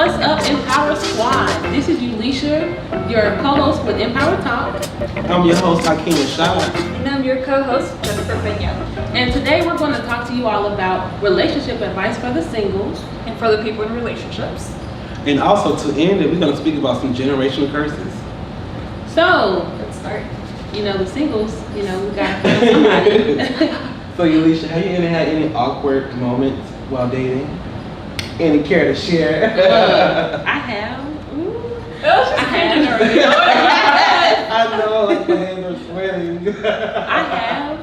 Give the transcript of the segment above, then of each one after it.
What's up, Empower Squad? This is Ulisha, your co-host with Empower Talk. I'm your host, Hakeem Rashad. And I'm your co-host, Jennifer Benya. And today we're going to talk to you all about relationship advice for the singles. And for the people in relationships. And also to end it, we're going to speak about some generational curses. So, Let's start. the singles, we got to find somebody. So, Ulisha, have you ever had any awkward moments while dating? Any care to share? I have. Ooh. I I know, like my hands are sweating. I have.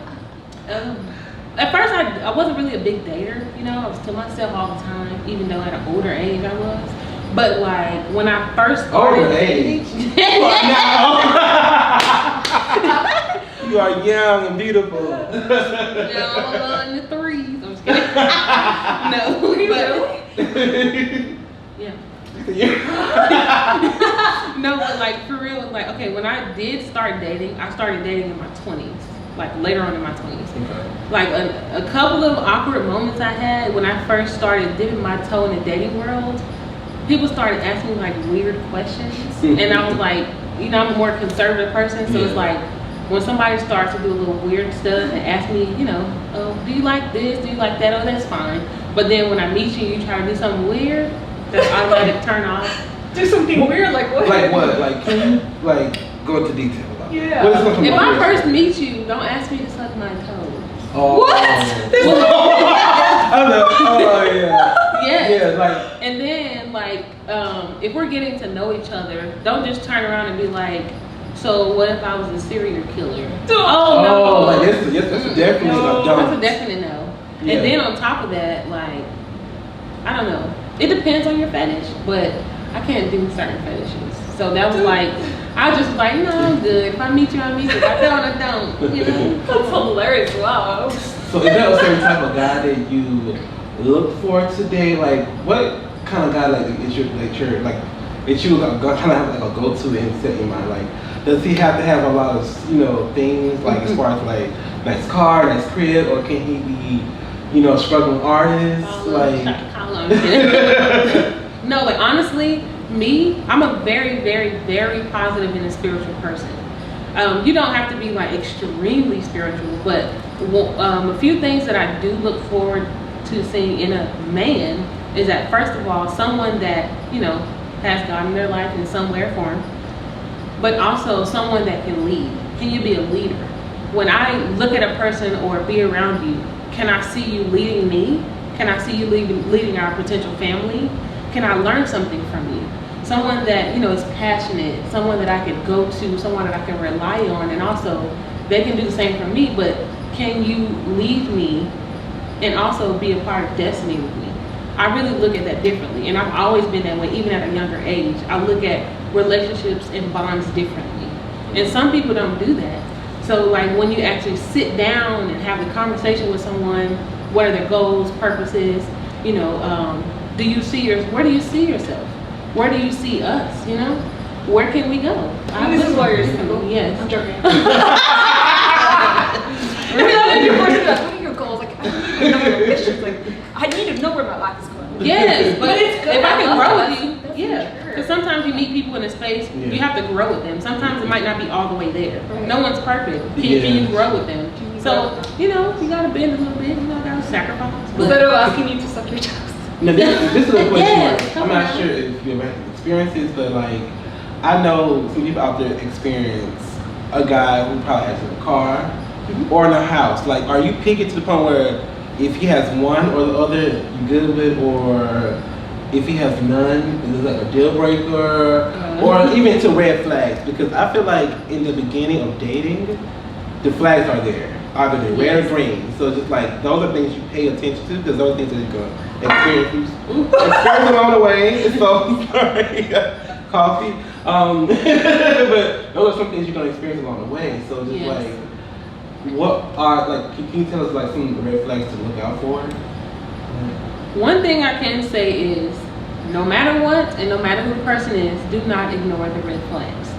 At first, I wasn't really a big dater. I was to myself all the time, even though at an older age I was. But like when I first started Older age? You are young and beautiful. No, I'm in the threes. I'm just kidding. No, yeah. No, but like for real, like okay, when I did start dating, I started dating in my 20s, like later on in my 20s. Okay. Like a couple of awkward moments I had when I first started dipping my toe in the dating world. People started asking me like weird questions, and I was like, I'm a more conservative person, so it's like when somebody starts to do a little weird stuff and ask me, oh, do you like this? Do you like that? Oh, that's fine. But then when I meet you, you try to do something weird, that's automatic turn off. Do something weird, like what? Like what? Like can you go into detail about it? Yeah. What is something If I weird? first meet you, don't ask me to suck my toes. Oh. What? Oh yeah. Yes. Yeah, like. And then if we're getting to know each other, don't just turn around and be like, so what if I was a serial killer? Oh no. Oh, like that's definitely a dumb. That's a definite no. Yeah. And then on top of that, I don't know. It depends on your fetish, but I can't do certain fetishes. So that was I just was like, no, I'm good. If I meet you, I meet you. If I don't, I don't. That's hilarious. Wow. So is that a certain type of guy that you look for today? Like what kind of guy that you kind of have like a go-to and set in mind? Like does he have to have a lot of things like as far as like nice car, nice crib, or can he be struggling artist? No, honestly, me, I'm a very, very, very positive and a spiritual person. You don't have to be extremely spiritual, but a few things that I do look forward to seeing in a man is that first of all, someone that has God in their life in some way or form, but also someone that can lead. Can you be a leader? When I look at a person or be around you, can I see you leading me? Can I see you leading our potential family? Can I learn something from you? Someone that is passionate, someone that I can go to, someone that I can rely on, and also they can do the same for me, but can you lead me and also be a part of destiny with me? I really look at that differently, and I've always been that way, even at a younger age. I look at relationships and bonds differently, and some people don't do that. So when you actually sit down and have the conversation with someone, what are their goals, purposes, do you see where do you see yourself? Where do you see us, Where can we go? This is lawyers. Yes. I'm joking. What are your goals? I need to know your ambitions. I need to know where my life is going. Yes, but it's good. if I can grow with you, That's because sometimes you meet people in a space, you have to grow with them. Sometimes it might not be all the way there. Right. No one's perfect. Can you grow with them? So, you gotta bend a little bit, gotta sacrifice. Instead of asking you to suck your toes. Now this is a question. Yes, I'm not sure if you ever had experiences, but I know some people out there experience a guy who probably has a car or in a house. Are you picky to the point where if he has one or the other, you good with, or if he has none, is it a deal breaker, or even to red flags? Because I feel like in the beginning of dating, the flags are there, either they're red or green. So just those are things you pay attention to, because those are things that you're gonna experience along the way. So sorry, coffee. But those are some things you're gonna experience along the way. So just what are can you tell us some of the red flags to look out for? One thing I can say is, no matter what and no matter who the person is, do not ignore the red flags.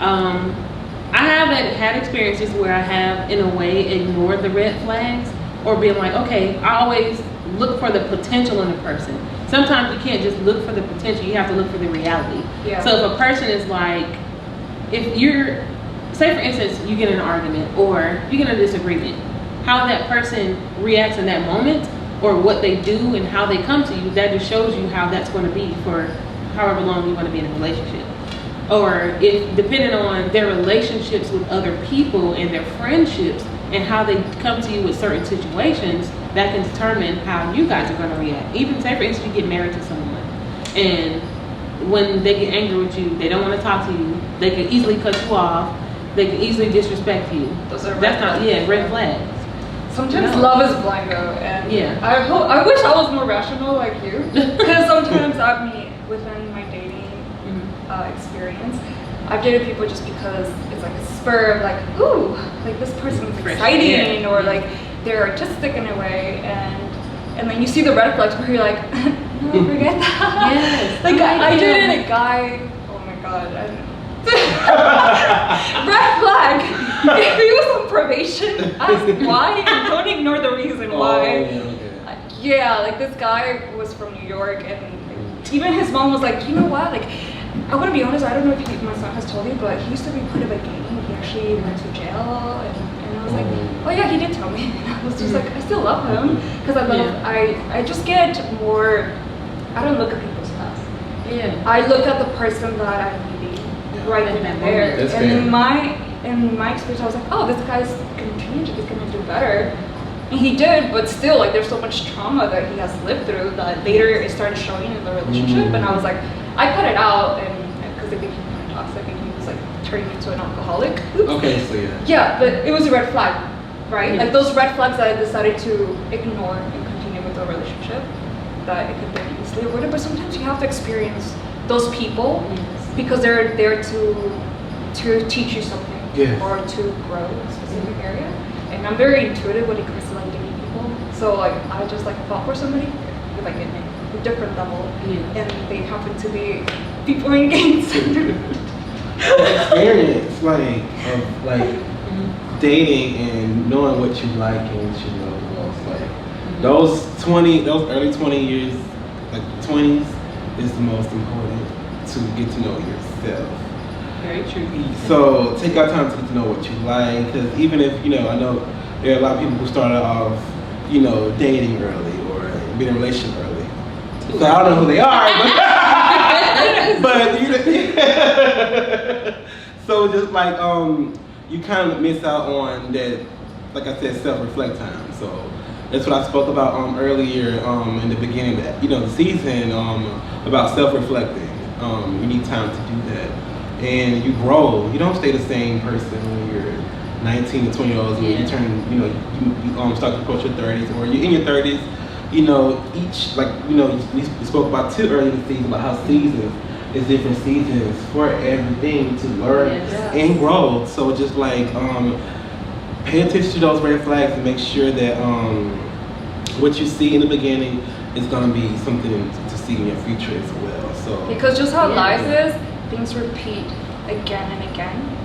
I have had experiences where I have, in a way, ignored the red flags or being like, okay, I always look for the potential in a person. sometimes you can't just look for the potential, you have to look for the reality. Yeah. So if a person is like, if you're, say for instance, you get in an argument or you get in a disagreement, how that person reacts in that moment or what they do and how they come to you, that just shows you how that's going to be for however long you want to be in a relationship. Or if, depending on their relationships with other people and their friendships and how they come to you with certain situations, that can determine how you guys are going to react. Even say for instance, you get married to someone and when they get angry with you, they don't want to talk to you, they can easily cut you off, they can easily disrespect you. Those are red flags. Sometimes love is blind though, and I wish I was more rational like you, because sometimes within my dating experience, I've dated people just because it's like a spur of like, ooh, like this person is exciting, or like they're artistic in a way, and then you see the red flags where you're like, no, forget that. Yes. Like I dated a guy, oh my god, red flag. If he was on probation, ask why and don't ignore the reason why. Yeah, like this guy was from New York, and even his mom was like, you know what, like I want to be honest, I don't know if my son has told you, but he used to be part of a gang. He actually went to jail, and I was like, oh yeah, he did tell me. And I was just like, I still love him because I just get more. I don't look at people's past. Yeah. I look at the person that I'm meeting right then and there. That's and fair. in my experience, I was like, oh, this guy's gonna change. He's gonna do better. And he did, but still, like, there's so much trauma that he has lived through that later it started showing in the relationship. And I was like, I cut it out, and because I think he was kind of toxic and he was like turning into an alcoholic. Oops. Okay, so Yeah, but it was a red flag, right? Yeah. Like those red flags that I decided to ignore and continue with the relationship, that it could be easily avoided. But sometimes you have to experience those people because they're there to teach you something or to grow in a specific area. And I'm very intuitive when it comes to like dating people. So like I just like fought for somebody with like a different level, and they happen to be people in gangs. Experience of dating and knowing what you like and what you know most. Like those early 20 years, like 20s, is the most important to get to know yourself. Very true. So take our time to get to know what you like, because even if I know there are a lot of people who started off dating early or being in a relationship early. So I don't know who they are, but so just like you kind of miss out on that, like I said, self-reflect time. So that's what I spoke about earlier in the beginning of the season about self-reflecting. You need time to do that, and you grow. You don't stay the same person when you're 19 to 20 years old. When you turn, you start to approach your 30s, or you're in your 30s. You spoke about too early in the season about how seasons is different seasons for everything to learn and grow. So just like pay attention to those red flags and make sure that what you see in the beginning is gonna be something to see in your future as well. So because just how life is, things repeat again and again.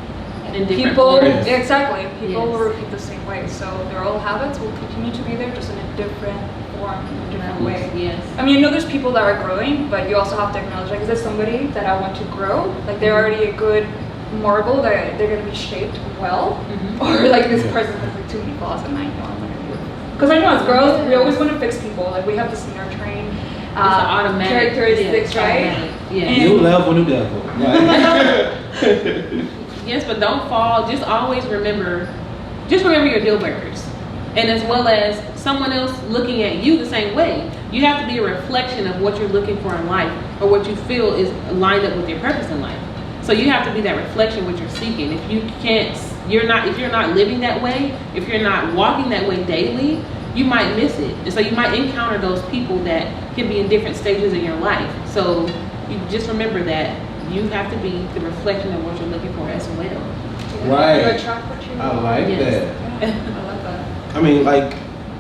In different People forms. exactly. People will repeat the same way. So their old habits will continue to be there, just in a different form, in a different way. Yes. I mean, I know there's people that are growing, but you also have to acknowledge, like, is this somebody that I want to grow? Like, they're already a good marble that they're gonna be shaped well, or like this person has like too many flaws, and I know I'm gonna do it. Because I know as girls, we always want to fix people. Like we have this nurturing characteristics, right? Yeah. New level, new devil. Yes, but don't fall. Just always remember your deal breakers. And as well as someone else looking at you the same way. You have to be a reflection of what you're looking for in life or what you feel is lined up with your purpose in life. So you have to be that reflection what you're seeking. If you're not living that way, if you're not walking that way daily, you might miss it. And so you might encounter those people that can be in different stages in your life. So you just remember that you have to be the reflection of what you're looking for as well. Right. You attract what you I like that. Yeah, I like that. I mean, like,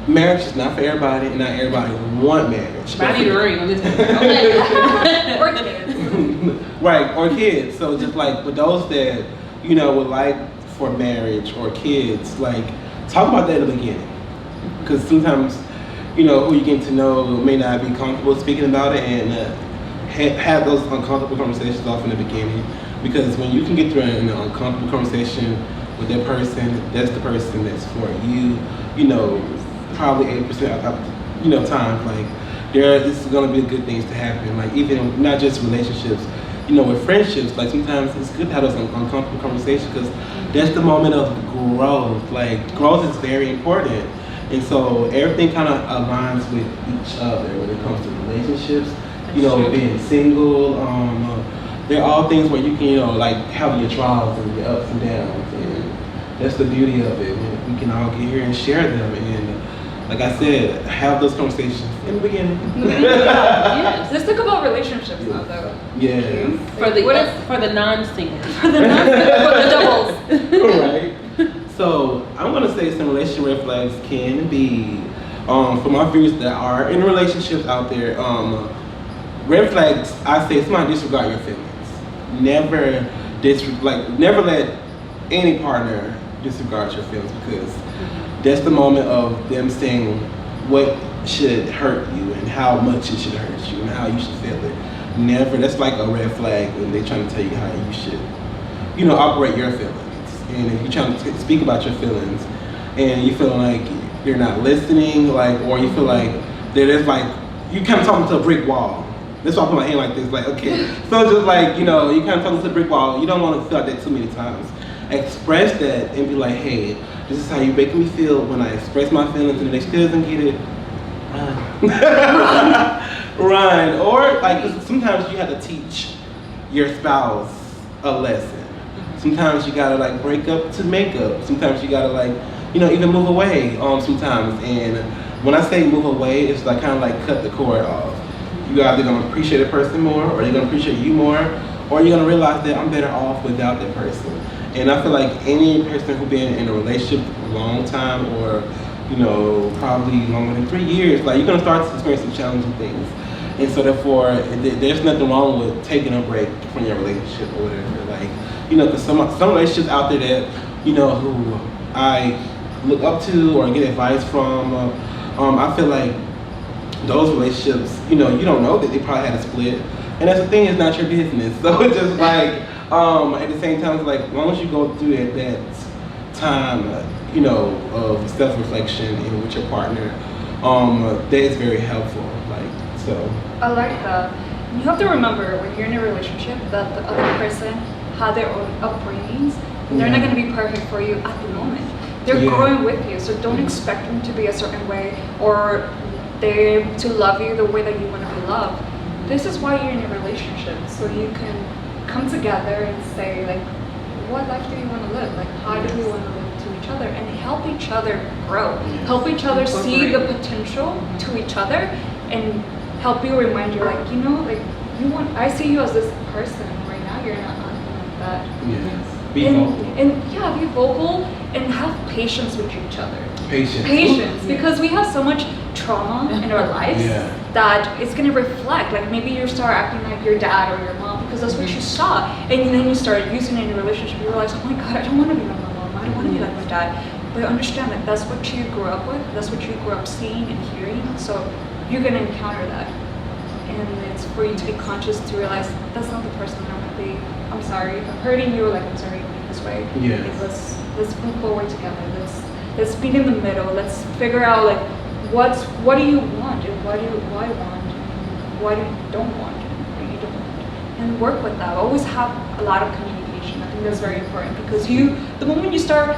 marriage is not for everybody, and not everybody want marriage. But I need a ring on this one. Or kids. Right, or kids. So just like with those that, would like for marriage or kids, like talk about that in the beginning. Because sometimes who you get to know may not be comfortable speaking about it, and have those uncomfortable conversations off in the beginning. Because when you can get through an uncomfortable conversation with that person, that's the person that's for you. Probably 80% of times, like this is gonna be good things to happen. Like even not just relationships, with friendships. Like sometimes it's good to have those uncomfortable conversations because that's the moment of growth. Like growth is very important, and so everything kind of aligns with each other when it comes to relationships. Being single. They're all things where you can, like have your trials and your ups and downs, and that's the beauty of it. We can all get here and share them, and like I said, have those conversations in the beginning. Yes. Let's talk about relationships now, though. Yeah. For the non-singles. For the doubles. Right. So I'm gonna say some relationship red flags can be, for my viewers that are in relationships out there. Red flags, I say somebody disregard your feelings. Never let any partner disregard your feelings, because that's the moment of them saying what should hurt you and how much it should hurt you and how you should feel it. Never, that's like a red flag when they're trying to tell you how you should, operate your feelings. And if you're trying to speak about your feelings and you feel like you're not listening, or you feel like there's you kind of talking to a brick wall. That's why I put my hand like this, okay. So just you kind of talking to a brick wall. You don't want to feel like that too many times. Express that and be like, hey, this is how you make me feel when I express my feelings, and the next doesn't get it, run. Or 'cause sometimes you have to teach your spouse a lesson. Sometimes you gotta break up to make up. Sometimes you gotta even move away sometimes. And when I say move away, it's kind of cut the cord off. You're either gonna appreciate a person more, or they're gonna appreciate you more, or you're gonna realize that I'm better off without that person. And I feel like any person who's been in a relationship a long time, or probably longer than 3 years, you're gonna start to experience some challenging things. And so therefore, there's nothing wrong with taking a break from your relationship or whatever. Because some relationships out there that who I look up to or get advice from, I feel like those relationships, you don't know that they probably had a split, and that's the thing, it's not your business. So it's just at the same time, it's as long as you go through that time, of self-reflection and with your partner, that is very helpful. So. I like that. You have to remember when you're in a relationship that the other person had their own upbringings. They're not going to be perfect for you at the moment. They're growing with you, so don't expect them to be a certain way or to love you the way that you want to be loved. This is why you're in a relationship, so you can come together and say what life do you want to live? How do we want to live to each other, and help each other grow, help each other see the potential to each other, and help you remind you I see you as this person. Right now you're not acting like that. Yes. Be vocal. Be vocal and have patience with each other. Patience. Because we have so much trauma in our lives that it's going to reflect. Maybe you start acting like your dad or your mom because that's what you saw, and then you start using it in a relationship. You realize, oh my God, I don't want to be like my mom. I don't want to be like my dad. But understand that that's what you grew up with. That's what you grew up seeing and hearing. So you're going to encounter that, and it's for you to be conscious to realize that's not the person that I want to be. I'm sorry if I'm hurting you. I'm sorry this way. Let's move forward together. Let's be in the middle. Let's figure out what do you want and why want and why you don't want and you don't want, and work with that. Always have a lot of communication. I think that's very important, because the moment you start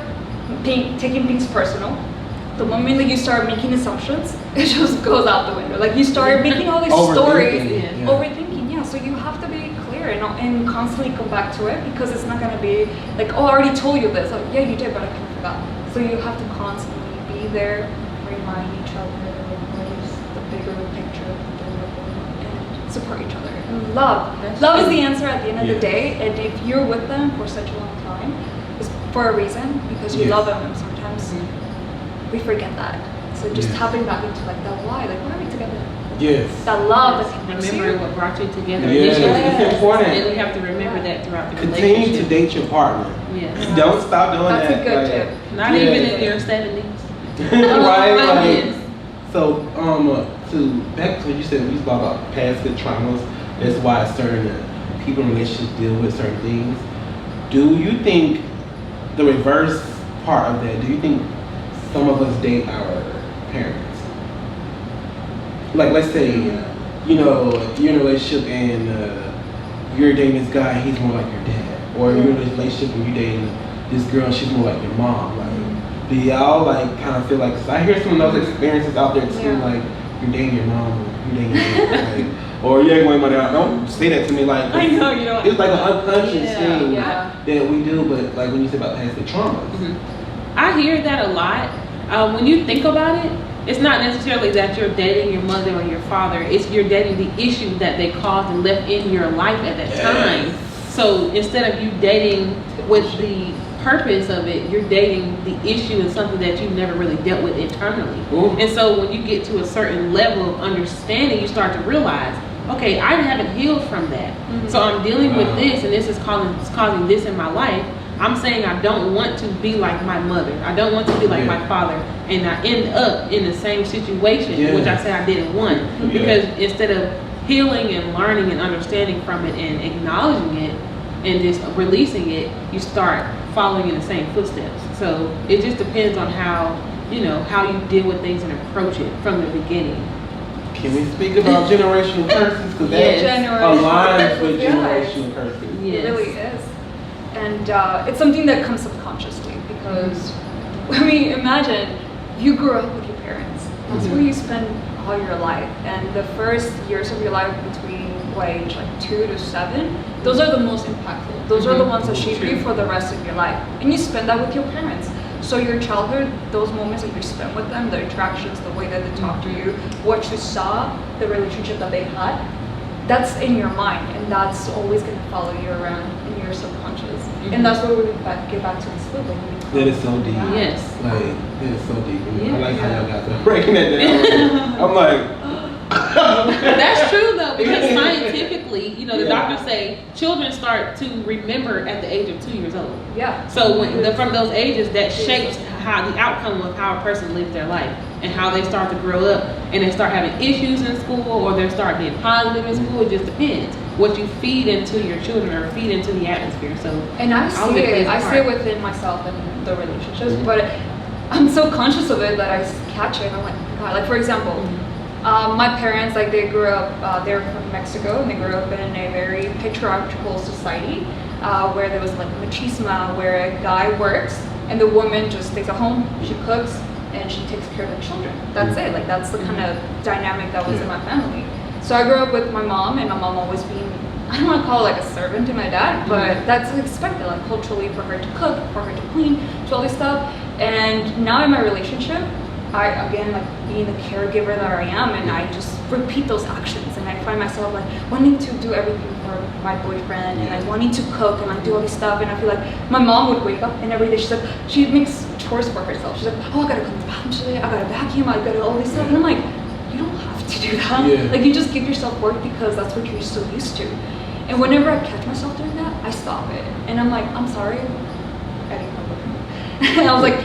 taking things personal, the moment that you start making assumptions, it just goes out the window. You start making all these stories, overthinking. So you have to be clear and constantly come back to it, because it's not gonna be oh, I already told you this. Yeah, you did, but I kind of forgot. So you have to constantly be there, remind each other what is the bigger picture, and support each other. And love is the answer at the end of the day. And if you're with them for such a long time, it's for a reason, because you love them. And sometimes we forget that. So just tapping back into that why, why are we together? Yes. That love that connects you. Remember what brought you together. Yes, it's important. And we have to remember that throughout the Continue relationship. to date your partner. Yes. Don't stop doing That's that. a good tip. Not even in your 70s. Right? Yes. So, to back to what you said, you spoke about past good traumas. That's why certain people in relationships deal with certain things. Do you think the reverse part of that? Do you think some of us date our parents? Like, let's say, you know, you're in a relationship and you're dating this guy, he's more like your dad, or you're in a relationship and you're dating this girl, she's more like your mom. Like, do y'all like kind of feel like? Cause I hear some of those experiences out there too, like you're dating your mom, or you're dating your dad, like, or you're going money out. Don't say that to me, like I know you don't. It's like an unconscious thing Yeah. that we do, but like when you say about past the traumas. I hear that a lot. When you think about it, it's not necessarily that you're dating your mother or your father. It's you're dating the issue that they caused and left in your life at that time. So instead of you dating with the purpose of it, you're dating the issue and something that you never really dealt with internally. And so when you get to a certain level of understanding, you start to realize, okay, I haven't healed from that. So I'm dealing with this, and this is causing this in my life. I'm saying I don't want to be like my mother. I don't want to be like my father. And I end up in the same situation, which I say I didn't want. Because instead of healing and learning and understanding from it and acknowledging it and just releasing it, you start following in the same footsteps. So it just depends on how you deal with things and approach it from the beginning. Can we speak about generational curses? Because that aligns with generational curses. It really is. And it's something that comes subconsciously because, I mean, imagine you grew up with your parents. That's where you spend all your life. And the first years of your life between what age, like 2 to 7, those are the most impactful. Those are the ones that shape you for the rest of your life. And you spend that with your parents. So your childhood, those moments that you spent with them, the interactions, the way that they talked to you, what you saw, the relationship that they had, that's in your mind. And that's always going to follow you around in your subconscious. And that's where we get back to this loop. That is so deep. Yes. Like, that is so deep. I like how y'all got that breaking that down. I'm like, that's true though, because scientifically, the doctors say children start to remember at the age of 2 years old. Yeah. So from those ages, that shapes how the outcome of how a person lives their life and how they start to grow up and they start having issues in school or they start being positive in school. It just depends what you feed into your children or feed into the atmosphere. So and I see it within myself and the relationships, but I'm so conscious of it that I catch it. I'm like, oh God. Like for example. My parents, like they grew up, they're from Mexico, and they grew up in a very patriarchal society where there was like machismo, where a guy works and the woman just stays at home, she cooks, and she takes care of the children. That's it. Like that's the kind of dynamic that was in my family. So I grew up with my mom, and my mom always being, I don't want to call it like a servant to my dad, but that's expected, like culturally, for her to cook, for her to clean, to all this stuff. And now in my relationship, I, again, like being the caregiver that I am, and I just repeat those actions, and I find myself like wanting to do everything for my boyfriend, and like wanting to cook, and like do all this stuff, and I feel like my mom would wake up and every day she makes chores for herself. She's like, oh, I gotta clean the bathroom today, I gotta vacuum, I gotta all this stuff, and I'm like, you don't have to do that. Like you just give yourself work because that's what you're so used to. And whenever I catch myself doing that, I stop it, and I'm like, I'm sorry, I didn't cook. And I was like,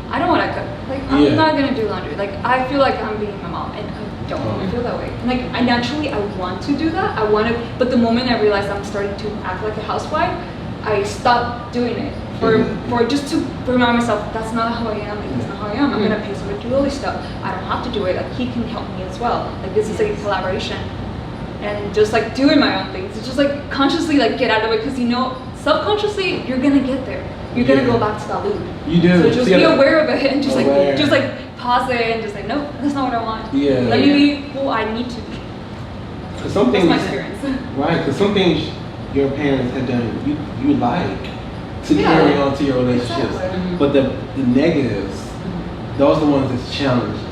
I don't want to cook. Like, I'm not going to do laundry. Like, I feel like I'm being my mom, and I don't feel that way. And like, I want to do that. I want to, but the moment I realize I'm starting to act like a housewife, I stop doing it for just to remind myself, that's not how I am. Like, that's not how I am. I'm going to pay someone to do all this stuff. I don't have to do it. Like, he can help me as well. Like, this is a collaboration. And just like doing my own things. It's just like consciously like get out of it, because subconsciously you're going to get there. You're gonna go back to that loop. You do. So just be aware of it and just like pause it and just like, no, that's not what I want. Let me be who I need to be. Cause some things, that's my experience. Right? Because some things your parents have done, you like to carry on to your relationships, but the negatives, those are the ones that's challenging.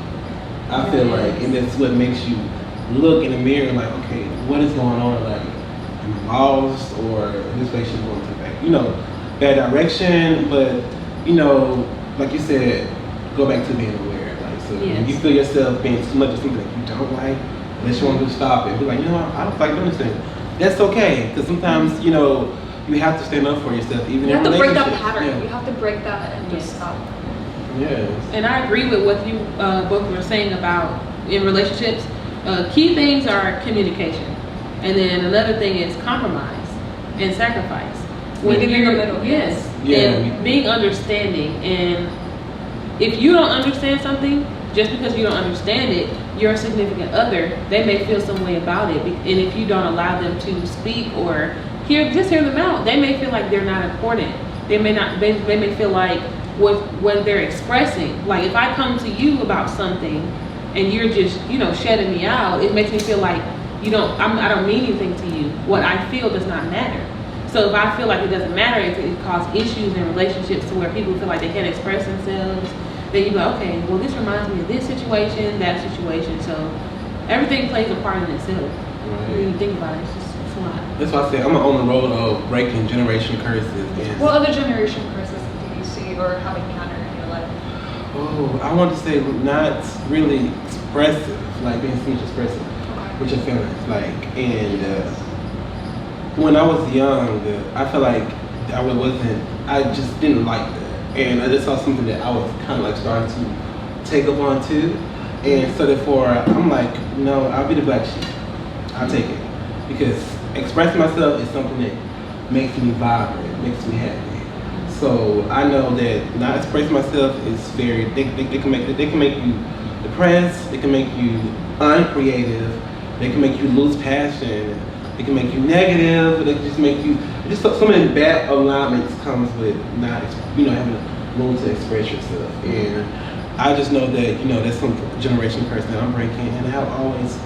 I feel like, and that's what makes you look in the mirror like, okay, what is going on? Like, am I lost, or this relationship going to back, bad direction, but like you said, go back to being aware. Like, so when you feel yourself being too much of something that you don't like, unless you want to stop it, be like, I don't like doing this thing. That's okay, because sometimes you have to stand up for yourself, even you in have to break relationships. that pattern. You have to break that and just stop. Yes. And I agree with what you both were saying about in relationships. Key things are communication, and then another thing is compromise and sacrifice. Meeting in the middle. Yes. Yeah. And being understanding. And if you don't understand something, just because you don't understand it, your significant other, they may feel some way about it. And if you don't allow them to speak or hear them out, they may feel like they're not important. They may feel like what they're expressing. Like if I come to you about something and you're just, shutting me out, it makes me feel like I don't mean anything to you. What I feel does not matter. So if I feel like it doesn't matter, it could cause issues in relationships to where people feel like they can't express themselves. Then you go, okay, well this reminds me of this situation, that situation. So everything plays a part in itself. Right. When you think about it, it's a lot. That's why I said I'm on the road of breaking generation curses. And What other generation curses do you see or have encountered in your life? oh, I want to say not really expressive, like being too much expressive with your feelings. Like, and when I was young, I feel like I just didn't like that. And I just saw something that I was kind of like starting to take up on too. And so therefore, I'm like, no, I'll be the black sheep. I'll take it. Because expressing myself is something that makes me vibrant, makes me happy. So I know that not expressing myself is very, they can make you depressed, they can make you uncreative, they can make you lose passion, they can make you negative, they can just make you, just so many bad alignments comes with not, having room to express yourself. And I just know that, that's some generation curse that I'm breaking, and I've always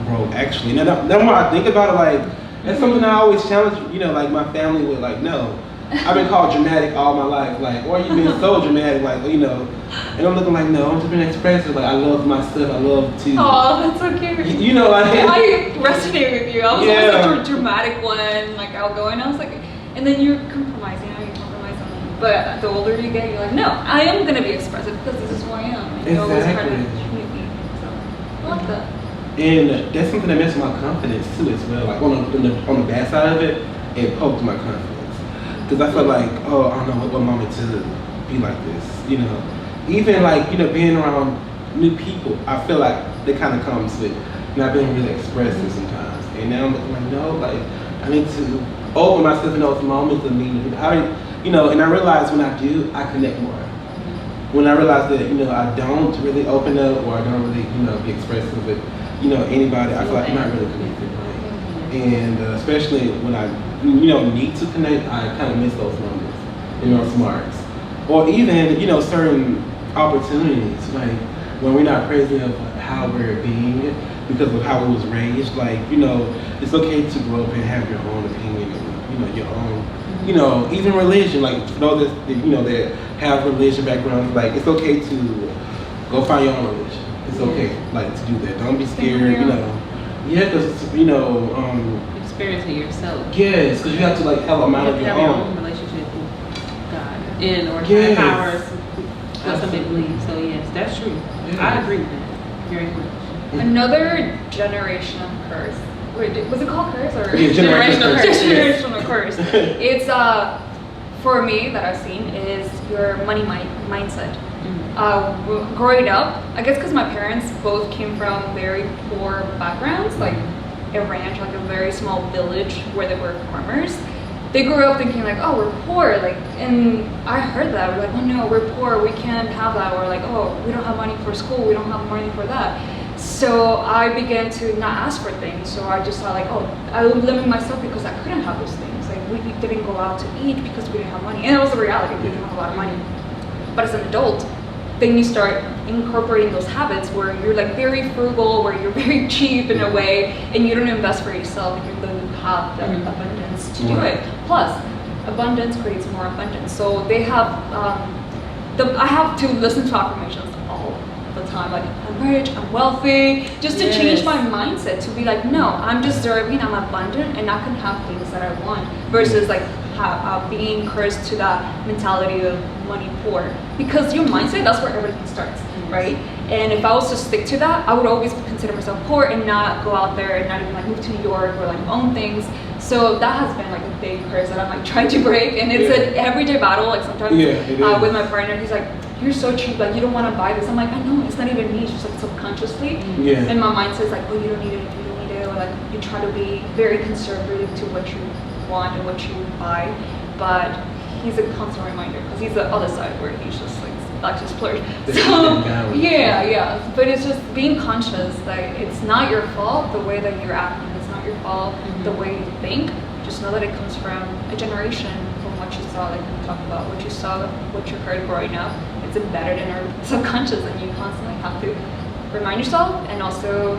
broke actually. Now the more I think about it, like, that's something I always challenge, like my family with, like, no. I've been called dramatic all my life, like, or you've been so dramatic, like, and I'm looking like, no, I'm just being expressive, like, I love myself, I love to. Oh, that's so cute. Like. I resonate with you. I was always Yeah. such a dramatic one, like outgoing. I was like, and then you're compromising, you compromise on me. But the older you get, you're like, no, I am going to be expressive because this is who I am. And you always try to treat me. So, I like that. And that's something that messes with my confidence too as well. Like on the bad side of it, it poked my confidence. Because I felt like, oh, I don't know what mama to be like this, Even like, being around new people, I feel like that kind of comes with not being really expressive sometimes. And now I'm looking like, no, like, I need to open myself in those moments of meeting people. And I realize when I do, I connect more. When I realize that, I don't really open up or I don't really, be expressive with, anybody, I feel like I'm not really connected, right? And especially when I, need to connect, I kind of miss those moments, smarts. Or even, certain opportunities, like when we're not present of how we're being because of how we was raised, like, it's okay to grow up and have your own opinion and, your own, even religion, like for those that have religion backgrounds, like it's okay to go find your own religion. It's okay, like, to do that. Don't be scared, Yeah, because, Experience it yourself. Yes, because you have to, like, have a mind of your own. Relationship with God. And or yes. powers, what some people believe. So, yes, that's true. Yes. I agree with that very much. Another generational curse. Wait, was it called curse or? Yeah, generational curse. Generational curse. It's, for me, that I've seen, is your money mindset. Growing up, I guess because my parents both came from very poor backgrounds, like a ranch, like a very small village where they were farmers. They grew up thinking like, oh, we're poor, like, and I heard that, we're like, oh no, we're poor, we can't have that, or like, oh, we don't have money for school, we don't have money for that. So I began to not ask for things, so I just thought like, oh, I would limit myself because I couldn't have those things, like we didn't go out to eat because we didn't have money, and it was the reality, we didn't have a lot of money. But as an adult, then you start incorporating those habits where you're like very frugal, where you're very cheap in a way, and you don't invest for yourself, even though you have the abundance to do it. Plus, abundance creates more abundance. So they have, I have to listen to affirmations all the time, like I'm rich, I'm wealthy, just to change my mindset to be like, no, I'm deserving, I'm abundant, and I can have things that I want, versus like being cursed to that mentality of money poor, because your mindset, that's where everything starts, right? And if I was to stick to that, I would always consider myself poor and not go out there and not even like move to New York or like own things. So that has been like a big curse that I'm like trying to break, and it's an everyday battle. Like sometimes with my partner, he's like, you're so cheap, like you don't want to buy this. I'm like, I know, it's not even me, it's just like subconsciously. Yeah. And my mind says like, oh, you don't need it, you don't need it, or like you try to be very conservative to what you want and what you buy. But he's a constant reminder because he's the other side where he's just like to splurge. So yeah. But it's just being conscious that it's not your fault the way that you're acting. It's not your fault the way you think. Just know that it comes from a generation, from what you saw, like we talked about, what you saw, what you heard growing up. It's embedded in our subconscious, and you constantly have to remind yourself and also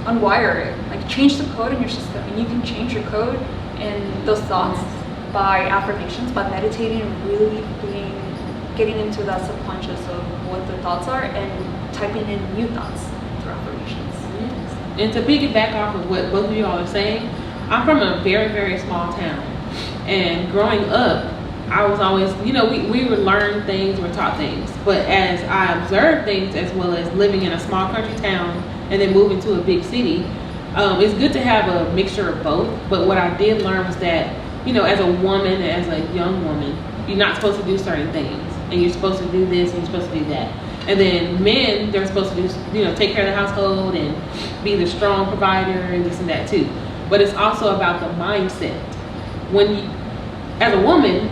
unwire it. Like change the code in your system, and you can change your code and those thoughts by affirmations, by meditating and really getting into that subconscious of what the thoughts are and typing in new thoughts through affirmations. Yes. And to piggyback off of what both of you all are saying, I'm from a very, very small town. And growing up, I was always, we would learn things, we're taught things. But as I observed things, as well as living in a small country town and then moving to a big city, it's good to have a mixture of both. But what I did learn was that, as a woman, as a young woman, you're not supposed to do certain things. And you're supposed to do this and you're supposed to do that. And then men, they're supposed to do, take care of the household and be the strong provider and this and that too. But it's also about the mindset. When you, as a woman,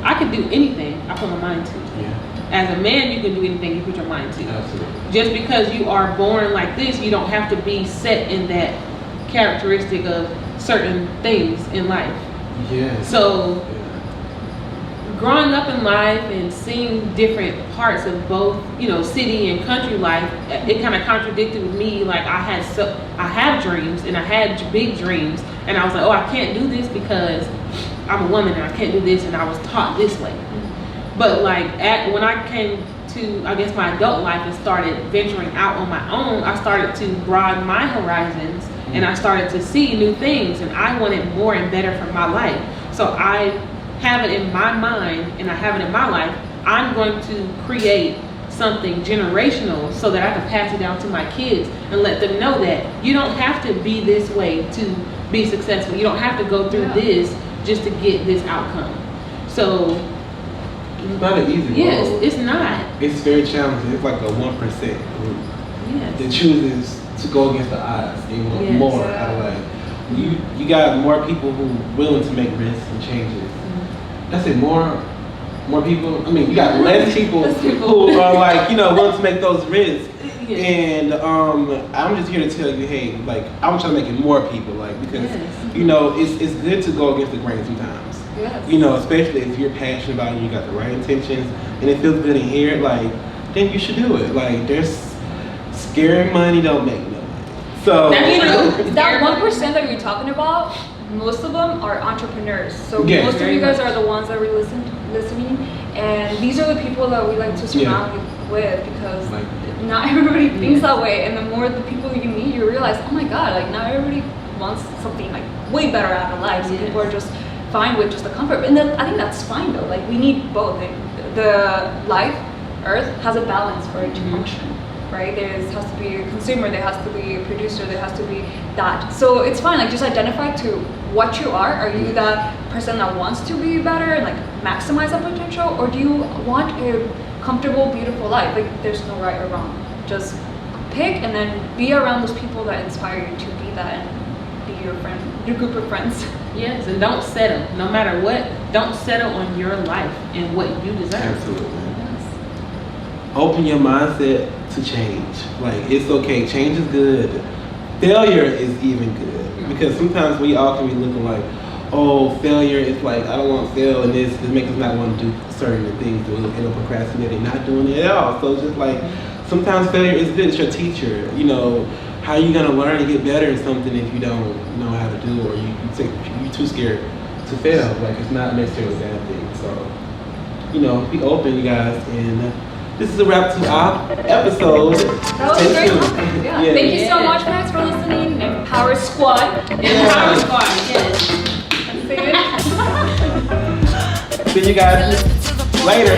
I could do anything I put my mind to. Yeah. As a man, you can do anything you put your mind to. Absolutely. Just because you are born like this, you don't have to be set in that characteristic of certain things in life. Yeah. So growing up in life and seeing different parts of both, city and country life, it kind of contradicted with me. Like I have dreams and I had big dreams, and I was like, oh, I can't do this because I'm a woman and I can't do this, and I was taught this way. But like when I came to, I guess, my adult life and started venturing out on my own, I started to broaden my horizons and I started to see new things, and I wanted more and better for my life. So I have it in my mind and I have it in my life, I'm going to create something generational so that I can pass it down to my kids and let them know that you don't have to be this way to be successful. You don't have to go through this just to get this outcome. So it's not an easy road. Yes, it's not. It's very challenging. It's like a 1% group that chooses to go against the odds. They want more out of life. You got more people who are willing to make risks and changes. That's it, more people. I mean, you got less people who are like, willing to make those risks. And I'm just here to tell you, hey, like, I'm trying to make it more people, like, because it's good to go against the grain sometimes. Yes. Especially if you're passionate about it, you got the right intentions, and it feels good in here, like, then you should do it. Like, there's scary money don't make no money. So that 1% that you're talking about, most of them are entrepreneurs. So most of you guys are the ones that are listening, and these are the people that we like to surround you with, because not everybody thinks that way. And the more the people you meet, you realize, oh my God, like not everybody wants something like way better out of life. Some people are just fine with just the comfort, and then I think that's fine though. Like we need both. The life, Earth has a balance for it to function. Right? There has to be a consumer, there has to be a producer, there has to be that. So it's fine, like just identify to what you are. Are you that person that wants to be better and like maximize that potential? Or do you want a comfortable, beautiful life? Like there's no right or wrong. Just pick and then be around those people that inspire you to be that and be your friend, your group of friends. Yes, and don't settle. No matter what, don't settle on your life and what you deserve. Absolutely. Open your mindset to change. Like, it's okay. Change is good. Failure is even good. Because sometimes we all can be looking like, oh, failure is like, I don't want to fail, and this makes us not want to do certain things. We'll end up procrastinating, not doing it at all. So it's just like, sometimes failure is good. It's your teacher. How are you going to learn to get better at something if you don't know how to do it, or you're too scared to fail? Like, it's not necessarily a bad thing. So, be open, you guys, and this is a wrap to our episode. That was great. Yeah. Thank you so much, guys, for listening. Empower Squad. Empower Squad, yes. That's it. See you guys later.